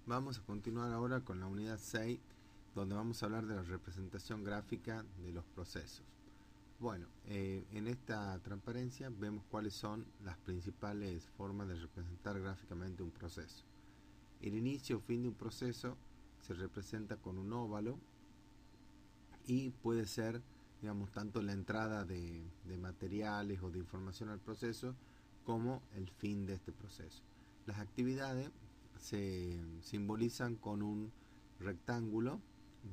Vamos a continuar ahora con la unidad 6, donde vamos a hablar de la representación gráfica de los procesos. Bueno, en esta transparencia vemos cuáles son las principales formas de representar gráficamente un proceso. El inicio o fin de un proceso se representa con un óvalo y puede ser, digamos, tanto la entrada de materiales o de información al proceso como el fin de este proceso. Las actividades se simbolizan con un rectángulo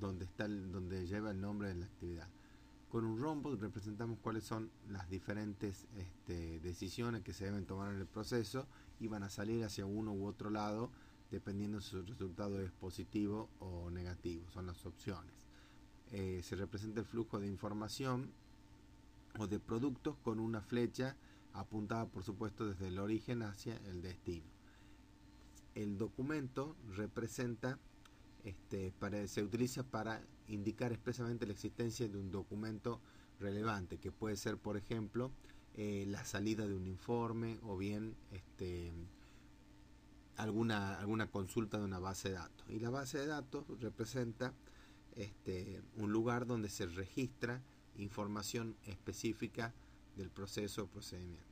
donde lleva el nombre de la actividad. Con un rombo representamos cuáles son las diferentes decisiones que se deben tomar en el proceso y van a salir hacia uno u otro lado dependiendo si su resultado es positivo o negativo, son las opciones. Se representa el flujo de información o de productos con una flecha apuntada, por supuesto, desde el origen hacia el destino. El documento representa, se utiliza para indicar expresamente la existencia de un documento relevante, que puede ser, por ejemplo, la salida de un informe o bien alguna consulta de una base de datos. Y la base de datos representa un lugar donde se registra información específica del proceso o procedimiento.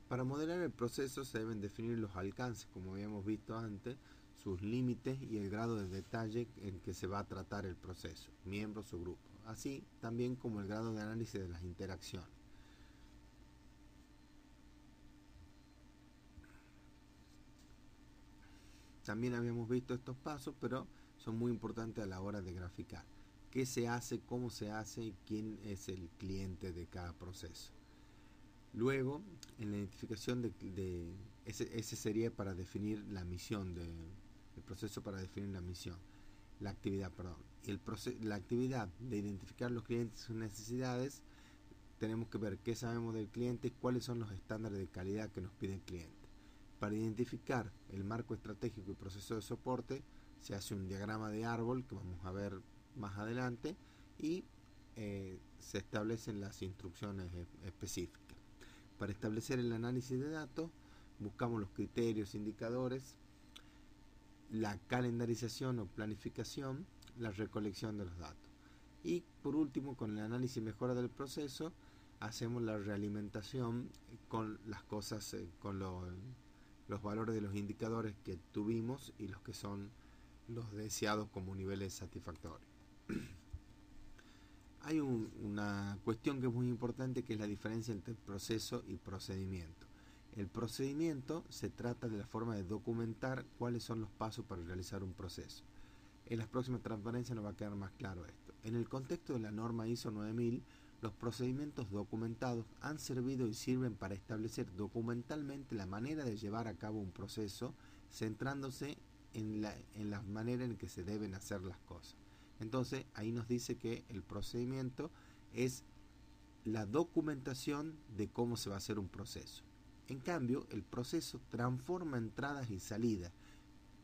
Para modelar el proceso se deben definir los alcances, como habíamos visto antes, sus límites y el grado de detalle en que se va a tratar el proceso, miembros o grupos, así también como el grado de análisis de las interacciones. También habíamos visto estos pasos, pero son muy importantes a la hora de graficar. ¿Qué se hace, cómo se hace y quién es el cliente de cada proceso? Luego, en la identificación ese sería para definir la misión, el proceso para definir la misión, la actividad, perdón. La actividad de identificar los clientes y sus necesidades, tenemos que ver qué sabemos del cliente y cuáles son los estándares de calidad que nos pide el cliente. Para identificar el marco estratégico y proceso de soporte, se hace un diagrama de árbol que vamos a ver más adelante y se establecen las instrucciones específicas. Para establecer el análisis de datos, buscamos los criterios, indicadores, la calendarización o planificación, la recolección de los datos. Y por último, con el análisis y mejora del proceso, hacemos la realimentación con las cosas, con los valores de los indicadores que tuvimos y los que son los deseados como niveles satisfactorios. Hay una cuestión que es muy importante, que es la diferencia entre proceso y procedimiento. El procedimiento se trata de la forma de documentar cuáles son los pasos para realizar un proceso. En las próximas transparencias nos va a quedar más claro esto. En el contexto de la norma ISO 9000, los procedimientos documentados han servido y sirven para establecer documentalmente la manera de llevar a cabo un proceso, centrándose en la manera en que se deben hacer las cosas. Entonces, ahí nos dice que el procedimiento es la documentación de cómo se va a hacer un proceso. En cambio, el proceso transforma entradas y salidas,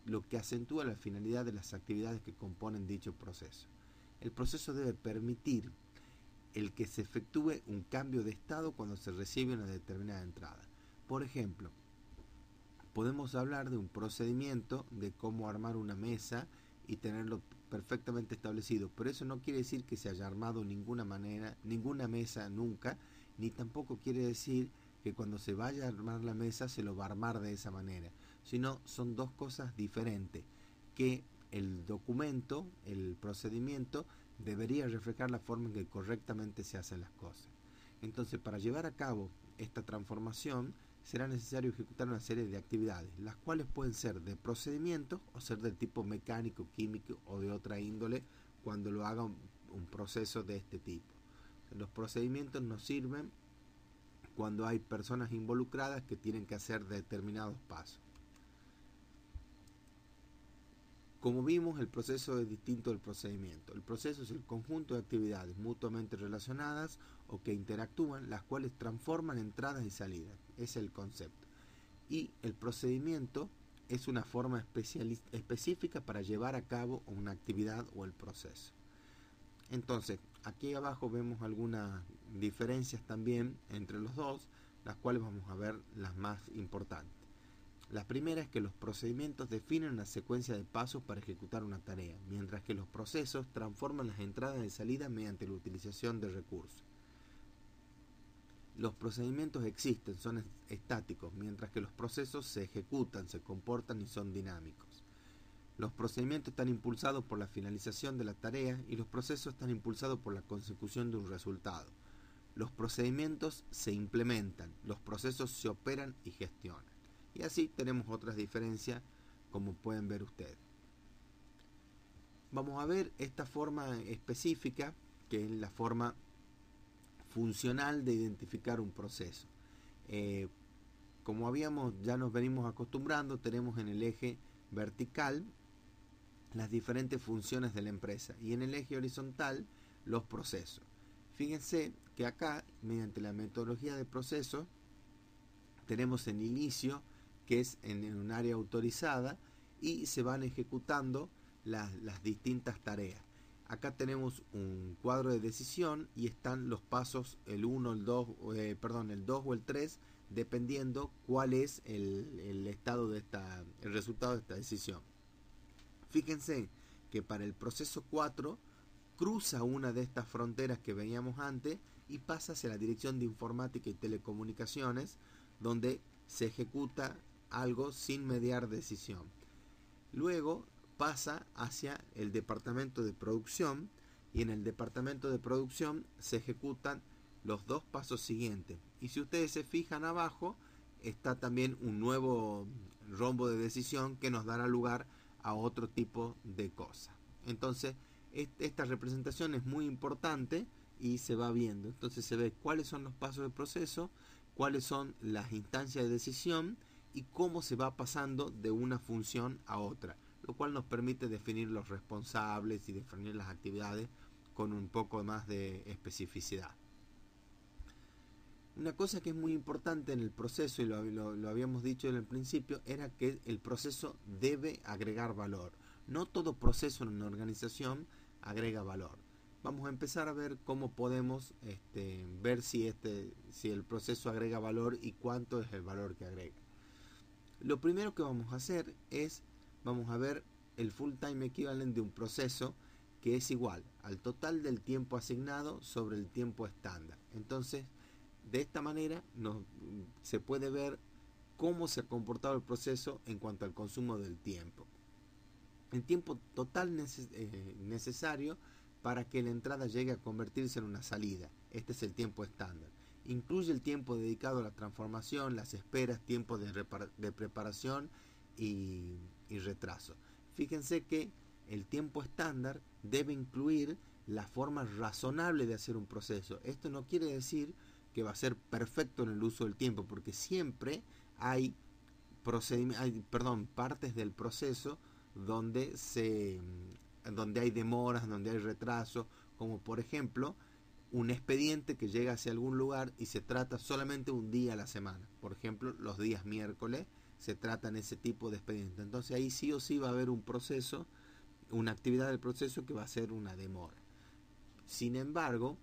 lo que acentúa la finalidad de las actividades que componen dicho proceso. El proceso debe permitir el que se efectúe un cambio de estado cuando se recibe una determinada entrada. Por ejemplo, podemos hablar de un procedimiento de cómo armar una mesa y tenerlo perfectamente establecido, pero eso no quiere decir que se haya armado ninguna mesa nunca, ni tampoco quiere decir que cuando se vaya a armar la mesa se lo va a armar de esa manera, sino son dos cosas diferentes, que el documento, el procedimiento, debería reflejar la forma en que correctamente se hacen las cosas. Entonces, para llevar a cabo esta transformación, será necesario ejecutar una serie de actividades, las cuales pueden ser de procedimientos o ser del tipo mecánico, químico o de otra índole cuando lo haga un proceso de este tipo. Los procedimientos nos sirven cuando hay personas involucradas que tienen que hacer determinados pasos. Como vimos, el proceso es distinto del procedimiento. El proceso es el conjunto de actividades mutuamente relacionadas o que interactúan, las cuales transforman entradas y salidas. Es el concepto. Y el procedimiento es una forma específica para llevar a cabo una actividad o el proceso. Entonces, aquí abajo vemos algunas diferencias también entre los dos, las cuales vamos a ver las más importantes. La primera es que los procedimientos definen una secuencia de pasos para ejecutar una tarea, mientras que los procesos transforman las entradas y salidas mediante la utilización de recursos. Los procedimientos existen, son estáticos, mientras que los procesos se ejecutan, se comportan y son dinámicos. Los procedimientos están impulsados por la finalización de la tarea y los procesos están impulsados por la consecución de un resultado. Los procedimientos se implementan, los procesos se operan y gestionan. Y así tenemos otras diferencias, como pueden ver ustedes. Vamos a ver esta forma específica, que es la forma funcional de identificar un proceso. Como ya nos venimos acostumbrando, tenemos en el eje vertical las diferentes funciones de la empresa y en el eje horizontal los procesos. Fíjense que acá, mediante la metodología de procesos, tenemos el inicio, que es en un área autorizada, y se van ejecutando las distintas tareas. Acá tenemos un cuadro de decisión y están los pasos, el 1, el 2 o el 3, dependiendo cuál es el estado el resultado de esta decisión. Fíjense que para el proceso 4 cruza una de estas fronteras que veíamos antes y pasa hacia la dirección de informática y telecomunicaciones, donde se ejecuta algo sin mediar decisión. Luego pasa hacia el departamento de producción y en el departamento de producción se ejecutan los dos pasos siguientes. Y si ustedes se fijan abajo, está también un nuevo rombo de decisión que nos dará lugar a otro tipo de cosas. Entonces, esta representación es muy importante y se va viendo. Entonces se ve cuáles son los pasos del proceso, cuáles son las instancias de decisión y cómo se va pasando de una función a otra, lo cual nos permite definir los responsables y definir las actividades con un poco más de especificidad. Una cosa que es muy importante en el proceso, y lo habíamos dicho en el principio, era que el proceso debe agregar valor. No todo proceso en una organización agrega valor. Vamos a empezar a ver cómo podemos ver si el proceso agrega valor y cuánto es el valor que agrega. Lo primero que vamos a hacer es, vamos a ver el full time equivalent de un proceso, que es igual al total del tiempo asignado sobre el tiempo estándar. Entonces, de esta manera se puede ver cómo se ha comportado el proceso en cuanto al consumo del tiempo. El tiempo total necesario para que la entrada llegue a convertirse en una salida. Este es el tiempo estándar. Incluye el tiempo dedicado a la transformación, las esperas, tiempo de preparación y retraso. Fíjense que el tiempo estándar debe incluir la forma razonable de hacer un proceso. Esto no quiere decir que va a ser perfecto en el uso del tiempo, porque siempre hay partes del proceso donde hay demoras, donde hay retraso, como por ejemplo un expediente que llega hacia algún lugar y se trata solamente un día a la semana. Por ejemplo, los días miércoles se tratan ese tipo de expediente. Entonces ahí sí o sí va a haber un proceso, una actividad del proceso que va a ser una demora. Sin embargo,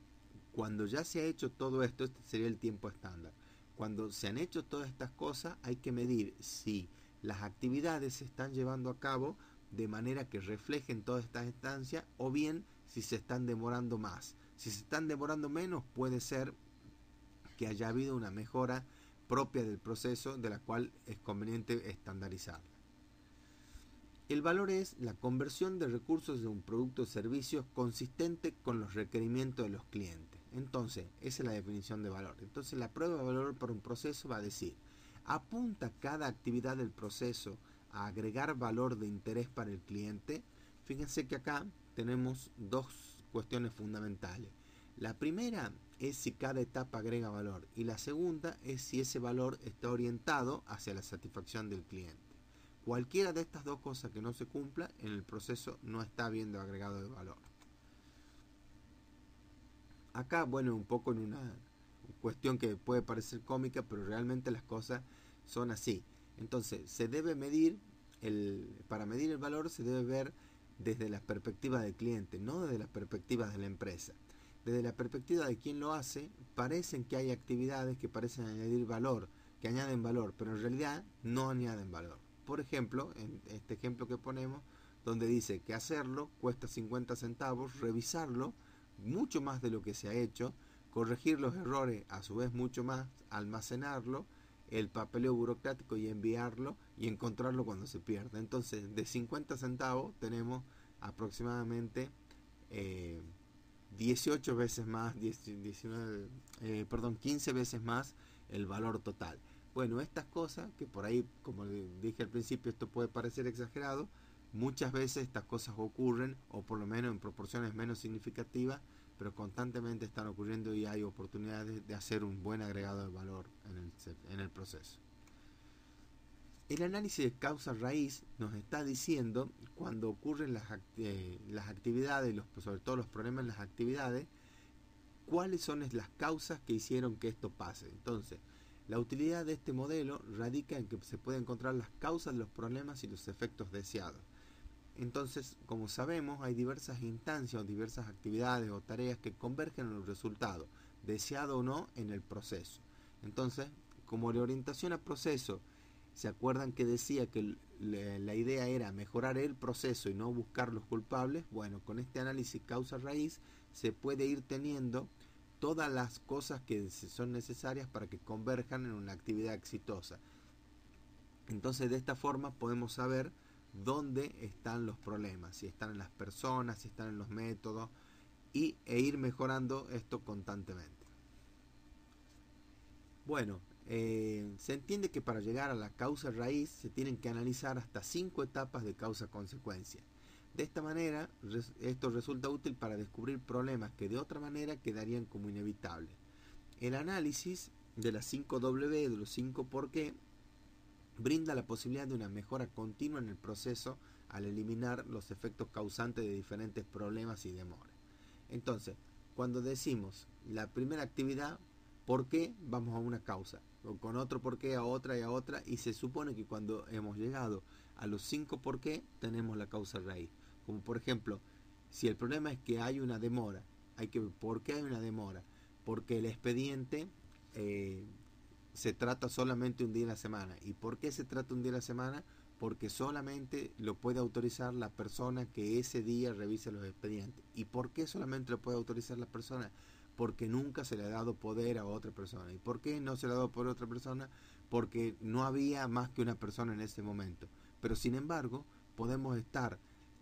cuando ya se ha hecho todo esto, este sería el tiempo estándar. Cuando se han hecho todas estas cosas, hay que medir si las actividades se están llevando a cabo de manera que reflejen todas estas instancias, o bien si se están demorando más. Si se están demorando menos, puede ser que haya habido una mejora propia del proceso, de la cual es conveniente estandarizarla. El valor es la conversión de recursos de un producto o servicio consistente con los requerimientos de los clientes. Entonces, esa es la definición de valor. Entonces, la prueba de valor para un proceso va a decir, ¿apunta cada actividad del proceso a agregar valor de interés para el cliente? Fíjense que acá tenemos dos cuestiones fundamentales. La primera es si cada etapa agrega valor y la segunda es si ese valor está orientado hacia la satisfacción del cliente. Cualquiera de estas dos cosas que no se cumpla, en el proceso no está habiendo agregado de valor. Acá, bueno, un poco en una cuestión que puede parecer cómica, pero realmente las cosas son así. Entonces, se debe medir, para medir el valor se debe ver desde la perspectiva del cliente, no desde la perspectiva de la empresa. Desde la perspectiva de quien lo hace, parecen que hay actividades que parecen añadir valor, que añaden valor, pero en realidad no añaden valor. Por ejemplo, en este ejemplo que ponemos, donde dice que hacerlo cuesta 50 centavos, revisarlo mucho más de lo que se ha hecho, corregir los errores a su vez mucho más, almacenarlo, el papeleo burocrático y enviarlo y encontrarlo cuando se pierde. Entonces, de 50 centavos tenemos aproximadamente 18 veces más, 15 veces más el valor total. Bueno, estas cosas, que por ahí, como dije al principio, esto puede parecer exagerado, muchas veces estas cosas ocurren, o por lo menos en proporciones menos significativas, pero constantemente están ocurriendo y hay oportunidades de hacer un buen agregado de valor en el proceso. El análisis de causa-raíz nos está diciendo cuando ocurren las actividades, sobre todo los problemas en las actividades, cuáles son las causas que hicieron que esto pase. Entonces, la utilidad de este modelo radica en que se puede encontrar las causas de los problemas y los efectos deseados. Entonces, como sabemos, hay diversas instancias o diversas actividades o tareas que convergen en el resultado, deseado o no, en el proceso. Entonces, como la orientación a proceso, ¿se acuerdan que decía que la idea era mejorar el proceso y no buscar los culpables? Bueno, con este análisis causa-raíz se puede ir teniendo todas las cosas que son necesarias para que converjan en una actividad exitosa. Entonces, de esta forma podemos saber dónde están los problemas, si están en las personas, si están en los métodos, e ir mejorando esto constantemente. Bueno, se entiende que para llegar a la causa raíz se tienen que analizar hasta 5 etapas de causa-consecuencia. De esta manera, esto resulta útil para descubrir problemas que de otra manera quedarían como inevitables. El análisis de las 5 W, de los 5 por qué, brinda la posibilidad de una mejora continua en el proceso al eliminar los efectos causantes de diferentes problemas y demoras. Entonces, cuando decimos la primera actividad, ¿por qué? Vamos a una causa, o con otro por qué a otra y a otra, y se supone que cuando hemos llegado a los 5 por qué, tenemos la causa raíz. Como por ejemplo, si el problema es que hay una demora, hay que ver por qué hay una demora, porque el expediente se trata solamente un día a la semana. ¿Y por qué se trata un día a la semana? Porque solamente lo puede autorizar la persona que ese día revise los expedientes. ¿Y por qué solamente lo puede autorizar la persona? Porque nunca se le ha dado poder a otra persona. ¿Y por qué no se le ha dado poder a otra persona? Porque no había más que una persona en ese momento. Pero sin embargo, podemos estar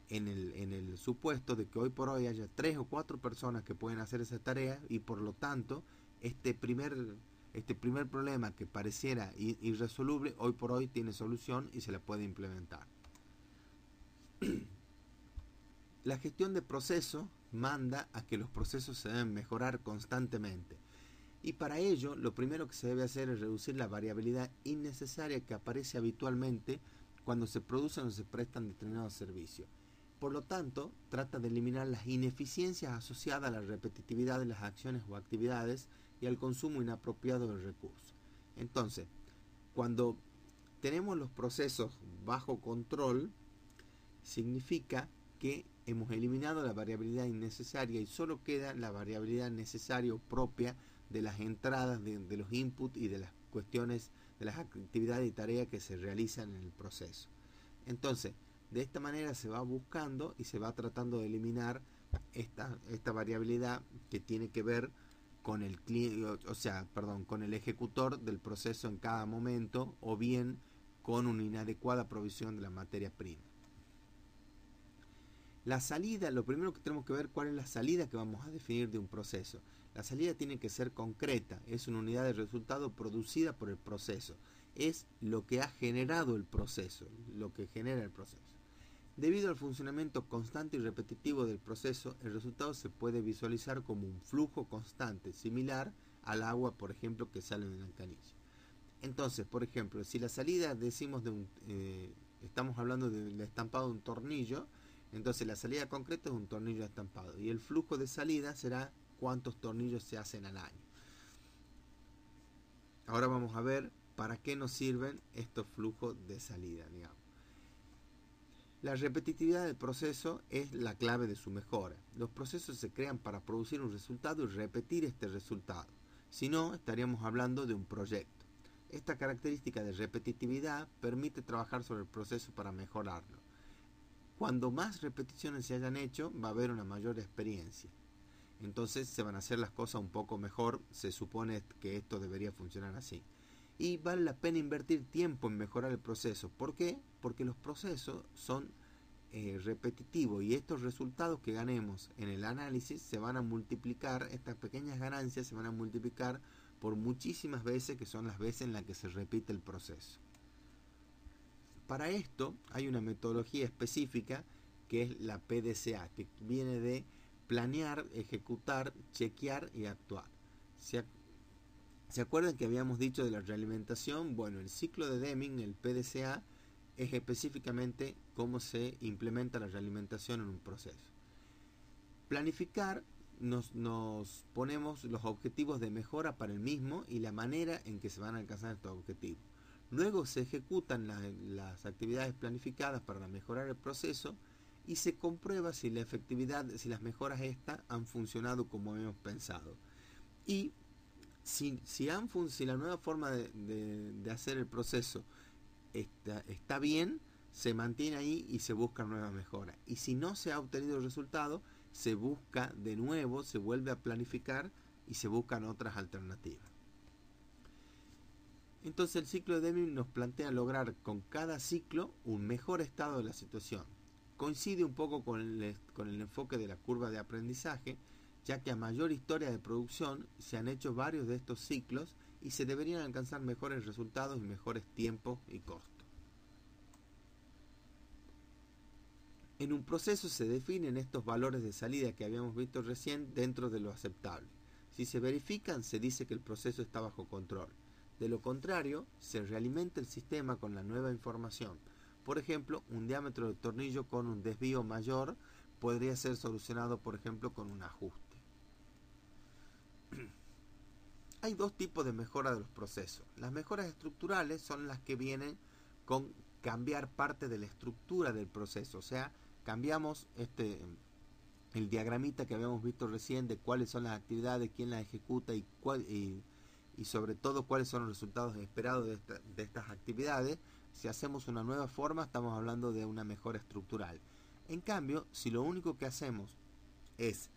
en el supuesto de que hoy por hoy haya 3 o 4 personas que pueden hacer esa tarea, y por lo tanto este primer problema que pareciera irresoluble, hoy por hoy tiene solución y se la puede implementar. La gestión de procesos manda a que los procesos se deben mejorar constantemente, y para ello lo primero que se debe hacer es reducir la variabilidad innecesaria que aparece habitualmente cuando se producen o se prestan determinados servicios. Por lo tanto, trata de eliminar las ineficiencias asociadas a la repetitividad de las acciones o actividades y al consumo inapropiado de recursos. Entonces, cuando tenemos los procesos bajo control, significa que hemos eliminado la variabilidad innecesaria y solo queda la variabilidad necesaria o propia de las entradas de los inputs y de las cuestiones, de las actividades y tareas que se realizan en el proceso. Entonces, de esta manera se va buscando y se va tratando de eliminar esta variabilidad que tiene que ver con el con el ejecutor del proceso en cada momento, o bien con una inadecuada provisión de la materia prima. La salida, lo primero que tenemos que ver cuál es la salida que vamos a definir de un proceso. La salida tiene que ser concreta, es una unidad de resultado producida por el proceso, es lo que ha generado el proceso, lo que genera el proceso. Debido al funcionamiento constante y repetitivo del proceso, el resultado se puede visualizar como un flujo constante, similar al agua, por ejemplo, que sale de una canilla. Entonces, por ejemplo, si la salida decimos estamos hablando del estampado de un tornillo, entonces la salida concreta es un tornillo estampado, y el flujo de salida será cuántos tornillos se hacen al año. Ahora vamos a ver para qué nos sirven estos flujos de salida, digamos. La repetitividad del proceso es la clave de su mejora. Los procesos se crean para producir un resultado y repetir este resultado. Si no, estaríamos hablando de un proyecto. Esta característica de repetitividad permite trabajar sobre el proceso para mejorarlo. Cuando más repeticiones se hayan hecho, va a haber una mayor experiencia. Entonces se van a hacer las cosas un poco mejor, se supone que esto debería funcionar así. Y vale la pena invertir tiempo en mejorar el proceso. ¿Por qué? Porque los procesos son repetitivos y estos resultados que ganemos en el análisis se van a multiplicar, estas pequeñas ganancias se van a multiplicar por muchísimas veces, que son las veces en las que se repite el proceso. Para esto hay una metodología específica que es la PDCA, que viene de planear, ejecutar, chequear y actuar. ¿Se acuerdan que habíamos dicho de la realimentación? Bueno, el ciclo de Deming, el PDCA, es específicamente cómo se implementa la realimentación en un proceso. Planificar, nos ponemos los objetivos de mejora para el mismo y la manera en que se van a alcanzar estos objetivos. Luego se ejecutan las actividades planificadas para mejorar el proceso y se comprueba si la efectividad, si las mejoras estas han funcionado como hemos pensado. Y si la nueva forma de hacer el proceso está bien, se mantiene ahí y se busca nuevas mejoras. Y si no se ha obtenido el resultado, se busca de nuevo, se vuelve a planificar y se buscan otras alternativas. Entonces el ciclo de Deming nos plantea lograr con cada ciclo un mejor estado de la situación. Coincide un poco con el enfoque de la curva de aprendizaje, ya que a mayor historia de producción se han hecho varios de estos ciclos y se deberían alcanzar mejores resultados y mejores tiempos y costos. En un proceso se definen estos valores de salida que habíamos visto recién dentro de lo aceptable. Si se verifican, se dice que el proceso está bajo control. De lo contrario, se realimenta el sistema con la nueva información. Por ejemplo, un diámetro de tornillo con un desvío mayor podría ser solucionado, por ejemplo, con un ajuste. Hay dos tipos de mejora de los procesos. Las mejoras estructurales son las que vienen con cambiar parte de la estructura del proceso, o sea, cambiamos el diagramita que habíamos visto recién de cuáles son las actividades, quién las ejecuta y sobre todo cuáles son los resultados esperados de estas actividades. Si hacemos una nueva forma, estamos hablando de una mejora estructural. En cambio, si lo único que hacemos es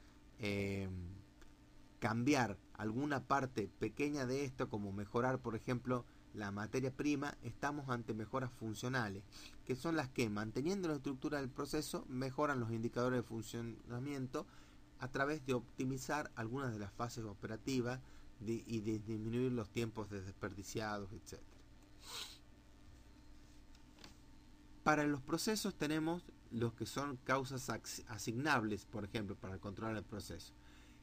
cambiar alguna parte pequeña de esto, como mejorar, por ejemplo, la materia prima, estamos ante mejoras funcionales, que son las que, manteniendo la estructura del proceso, mejoran los indicadores de funcionamiento a través de optimizar algunas de las fases operativas y de disminuir los tiempos de desperdiciados, etc. Para los procesos tenemos los que son causas asignables, por ejemplo, para controlar el proceso.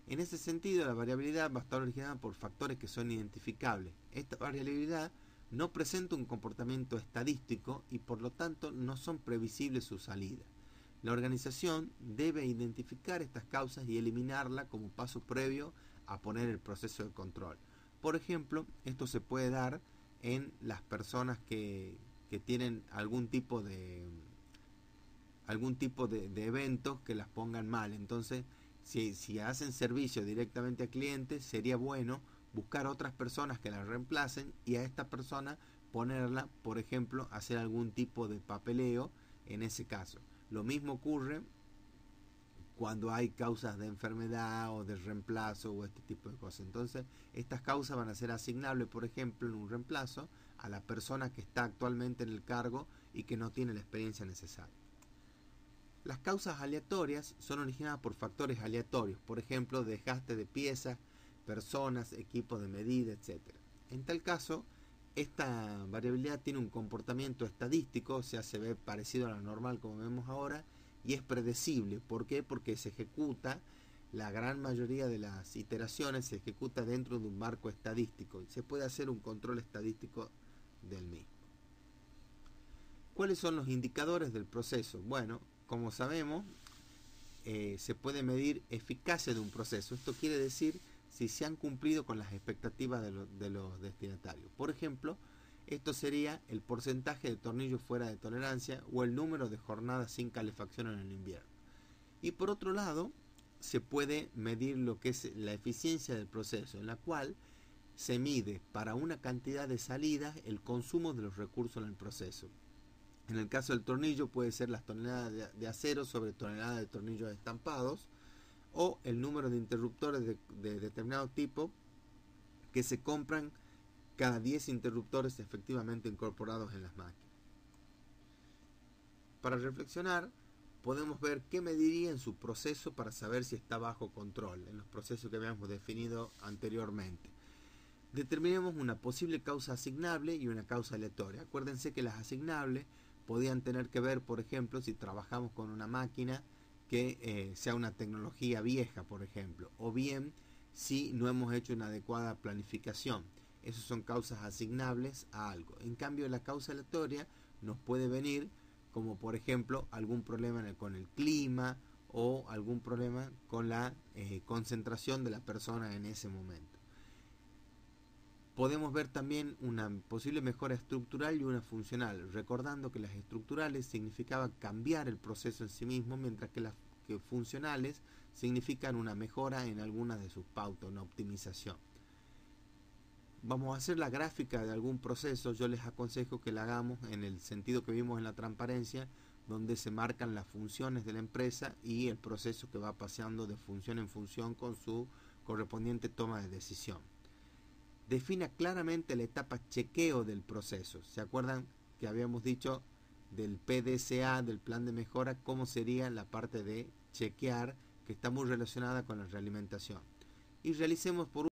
En ese sentido, la variabilidad va a estar originada por factores que son identificables. Esta variabilidad no presenta un comportamiento estadístico y por lo tanto no son previsibles sus salidas. La organización debe identificar estas causas y eliminarlas como paso previo a poner el proceso de control. Por ejemplo, esto se puede dar en las personas que tienen algún tipo de eventos que las pongan mal. Entonces, si hacen servicio directamente a clientes, sería bueno buscar otras personas que las reemplacen y a esta persona ponerla, por ejemplo, hacer algún tipo de papeleo en ese caso. Lo mismo ocurre cuando hay causas de enfermedad o de reemplazo o este tipo de cosas. Entonces, estas causas van a ser asignables, por ejemplo, en un reemplazo a la persona que está actualmente en el cargo y que no tiene la experiencia necesaria. Las causas aleatorias son originadas por factores aleatorios, por ejemplo, desgaste de piezas, personas, equipos de medida, etc. En tal caso, esta variabilidad tiene un comportamiento estadístico, o sea, se ve parecido a la normal como vemos ahora, y es predecible. ¿Por qué? Porque se ejecuta, la gran mayoría de las iteraciones se ejecuta dentro de un marco estadístico y se puede hacer un control estadístico del mismo. ¿Cuáles son los indicadores del proceso? Bueno, como sabemos, se puede medir eficacia de un proceso. Esto quiere decir si se han cumplido con las expectativas de los destinatarios. Por ejemplo, esto sería el porcentaje de tornillos fuera de tolerancia o el número de jornadas sin calefacción en el invierno. Y por otro lado, se puede medir lo que es la eficiencia del proceso, en la cual se mide para una cantidad de salidas el consumo de los recursos en el proceso. En el caso del tornillo puede ser las toneladas de acero sobre toneladas de tornillos estampados, o el número de interruptores de determinado tipo que se compran cada 10 interruptores efectivamente incorporados en las máquinas. Para reflexionar, podemos ver qué mediría en su proceso para saber si está bajo control, en los procesos que habíamos definido anteriormente. Determinemos una posible causa asignable y una causa aleatoria. Acuérdense que las asignables podían tener que ver, por ejemplo, si trabajamos con una máquina que sea una tecnología vieja, por ejemplo, o bien si no hemos hecho una adecuada planificación. Esas son causas asignables a algo. En cambio, la causa aleatoria nos puede venir como, por ejemplo, algún problema con el clima o algún problema con la concentración de la persona en ese momento. Podemos ver también una posible mejora estructural y una funcional, recordando que las estructurales significaban cambiar el proceso en sí mismo, mientras que las funcionales significan una mejora en algunas de sus pautas, una optimización. Vamos a hacer la gráfica de algún proceso. Yo les aconsejo que la hagamos en el sentido que vimos en la transparencia, donde se marcan las funciones de la empresa y el proceso que va paseando de función en función con su correspondiente toma de decisión. Defina claramente la etapa chequeo del proceso. ¿Se acuerdan que habíamos dicho del PDCA, del plan de mejora, cómo sería la parte de chequear, que está muy relacionada con la realimentación? Y realicemos por